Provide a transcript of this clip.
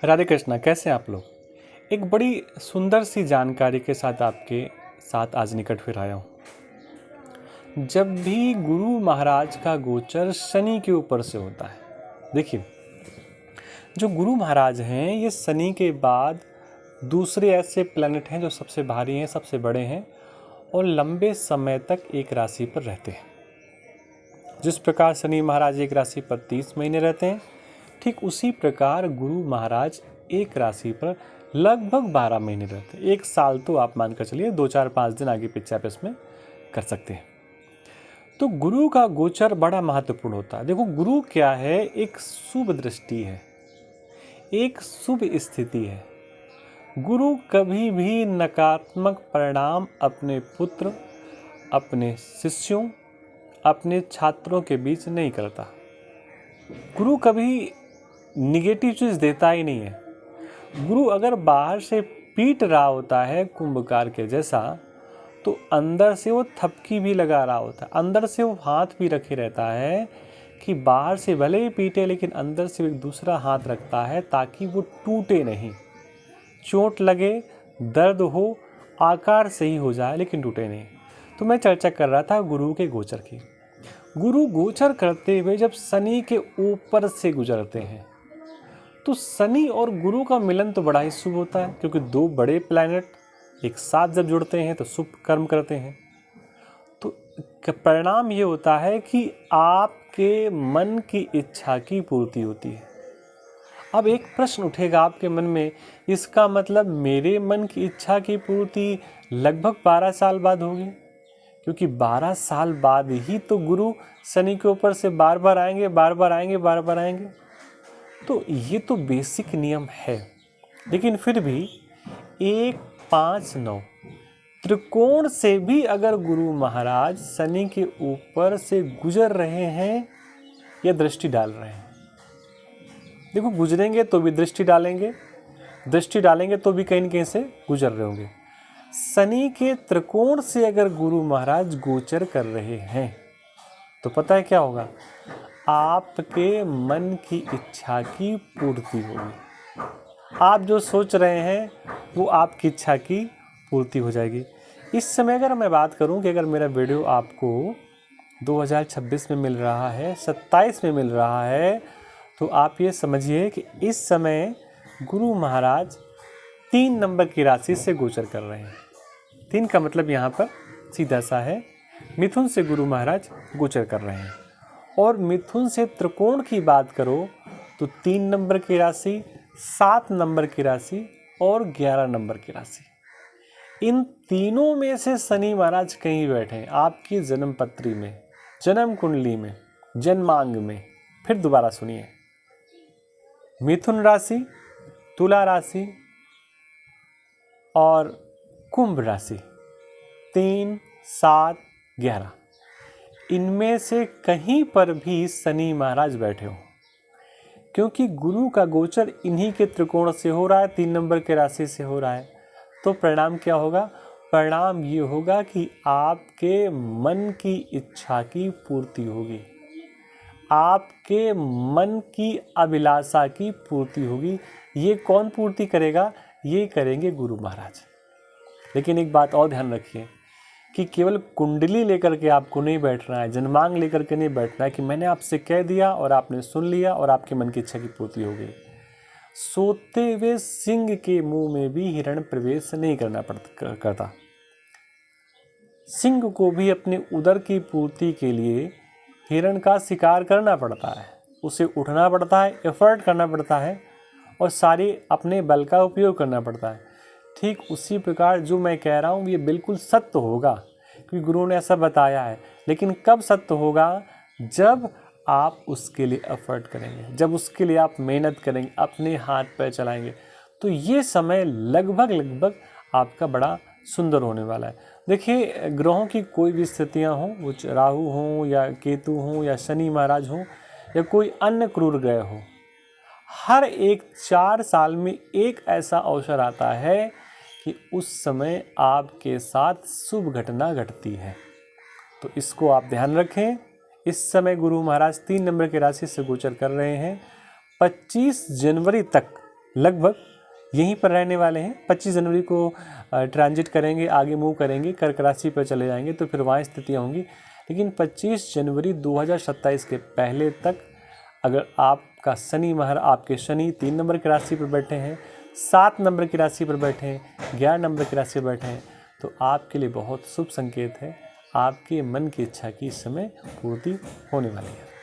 राधे कृष्णा, कैसे हैं आप लोग। एक बड़ी सुंदर सी जानकारी के साथ आपके साथ आज निकट फिर आया हूँ। जब भी गुरु महाराज का गोचर शनि के ऊपर से होता है, देखिए जो गुरु महाराज हैं ये शनि के बाद दूसरे ऐसे प्लैनेट हैं जो सबसे भारी हैं, सबसे बड़े हैं और लंबे समय तक एक राशि पर रहते हैं। जिस प्रकार शनि महाराज एक राशि पर 30 महीने रहते हैं, ठीक उसी प्रकार गुरु महाराज एक राशि पर लगभग 12 महीने रहते हैं। एक साल तो आप मानकर चलिए, 2-4-5 दिन आगे पीछे आप इसमें कर सकते हैं। तो गुरु का गोचर बड़ा महत्वपूर्ण होता है। देखो गुरु क्या है, एक शुभ दृष्टि है, एक शुभ स्थिति है। गुरु कभी भी नकारात्मक परिणाम अपने पुत्र, अपने शिष्यों, अपने छात्रों के बीच नहीं करता। गुरु कभी निगेटिव चीज़ देता ही नहीं है। गुरु अगर बाहर से पीट रहा होता है कुंभकार के जैसा, तो अंदर से वो थपकी भी लगा रहा होता है, अंदर से वो हाथ भी रखे रहता है कि बाहर से भले ही पीटे लेकिन अंदर से एक दूसरा हाथ रखता है ताकि वो टूटे नहीं। चोट लगे, दर्द हो, आकार सही हो जाए लेकिन टूटे नहीं। तो मैं चर्चा कर रहा था गुरु के गोचर की। गुरु गोचर करते हुए जब शनि के ऊपर से गुजरते हैं तो शनि और गुरु का मिलन तो बड़ा ही शुभ होता है, क्योंकि दो बड़े प्लैनेट एक साथ जब जुड़ते हैं तो शुभ कर्म करते हैं। तो परिणाम ये होता है कि आपके मन की इच्छा की पूर्ति होती है। अब एक प्रश्न उठेगा आपके मन में, इसका मतलब मेरे मन की इच्छा की पूर्ति लगभग 12 साल बाद होगी, क्योंकि 12 साल बाद ही तो गुरु शनि के ऊपर से बार बार आएंगे, बार बार आएंगे, बार बार आएंगे। तो ये तो बेसिक नियम है। लेकिन फिर भी 1, 5, 9 त्रिकोण से भी अगर गुरु महाराज शनि के ऊपर से गुजर रहे हैं या दृष्टि डाल रहे हैं, देखो गुजरेंगे तो भी दृष्टि डालेंगे, दृष्टि डालेंगे तो भी कहीं न कहीं से गुजर रहे होंगे। शनि के त्रिकोण से अगर गुरु महाराज गोचर कर रहे हैं तो पता है क्या होगा, आपके मन की इच्छा की पूर्ति होगी। आप जो सोच रहे हैं वो आपकी इच्छा की पूर्ति हो जाएगी। इस समय अगर मैं बात करूं कि अगर मेरा वीडियो आपको 2026 में मिल रहा है, 27 में मिल रहा है, तो आप ये समझिए कि इस समय गुरु महाराज 3 नंबर की राशि से गोचर कर रहे हैं। 3 का मतलब यहाँ पर सीधा सा है, मिथुन से गुरु महाराज गोचर कर रहे हैं। और मिथुन से त्रिकोण की बात करो तो 3 नंबर की राशि, 7 नंबर की राशि और 11 नंबर की राशि, इन तीनों में से शनि महाराज कहीं बैठे हैं आपकी जन्म पत्री में, जन्म कुंडली में, जन्मांग में। फिर दोबारा सुनिए, मिथुन राशि, तुला राशि और कुंभ राशि, 3, 7, 11, इनमें से कहीं पर भी शनि महाराज बैठे हो, क्योंकि गुरु का गोचर इन्हीं के त्रिकोण से हो रहा है, 3 नंबर के राशि से हो रहा है। तो परिणाम क्या होगा, परिणाम ये होगा कि आपके मन की इच्छा की पूर्ति होगी, आपके मन की अभिलाषा की पूर्ति होगी। ये कौन पूर्ति करेगा, ये करेंगे गुरु महाराज। लेकिन एक बात और ध्यान रखिए कि केवल कुंडली लेकर के आपको नहीं बैठना है, जन्मांग लेकर के नहीं बैठना है कि मैंने आपसे कह दिया और आपने सुन लिया और आपके मन की इच्छा की पूर्ति हो गई। सोते हुए सिंह के मुंह में भी हिरण प्रवेश नहीं करता। सिंह को भी अपने उदर की पूर्ति के लिए हिरण का शिकार करना पड़ता है, उसे उठना पड़ता है, एफर्ट करना पड़ता है और सारी अपने बल का उपयोग करना पड़ता है। ठीक उसी प्रकार जो मैं कह रहा हूँ ये बिल्कुल सत्य होगा, क्योंकि गुरु ने ऐसा बताया है। लेकिन कब सत्य होगा, जब आप उसके लिए एफर्ट करेंगे, जब उसके लिए आप मेहनत करेंगे, अपने हाथ पैर चलाएंगे, तो ये समय लगभग आपका बड़ा सुंदर होने वाला है। देखिए ग्रहों की कोई भी स्थितियाँ हों, वो राहु हों या केतु हों या शनि महाराज हों या कोई अन्य क्रूर ग्रह हो, हर एक 4 साल में एक ऐसा अवसर आता है कि उस समय आपके साथ शुभ घटना घटती है। तो इसको आप ध्यान रखें। इस समय गुरु महाराज 3 नंबर की राशि से गोचर कर रहे हैं। 25 जनवरी तक लगभग यहीं पर रहने वाले हैं। 25 जनवरी को ट्रांजिट करेंगे, आगे मूव करेंगे, कर्क राशि पर चले जाएंगे, तो फिर वहाँ स्थितियाँ होंगी। लेकिन 25 जनवरी 2027 के पहले तक अगर आपका शनि महाराज, आपके शनि 3 नंबर की राशि पर बैठे हैं, 7 नंबर की राशि पर बैठे हैं, 11 नंबर की राशि पर बैठे हैं, तो आपके लिए बहुत शुभ संकेत है। आपके मन की इच्छा की इस समय पूर्ति होने वाली है।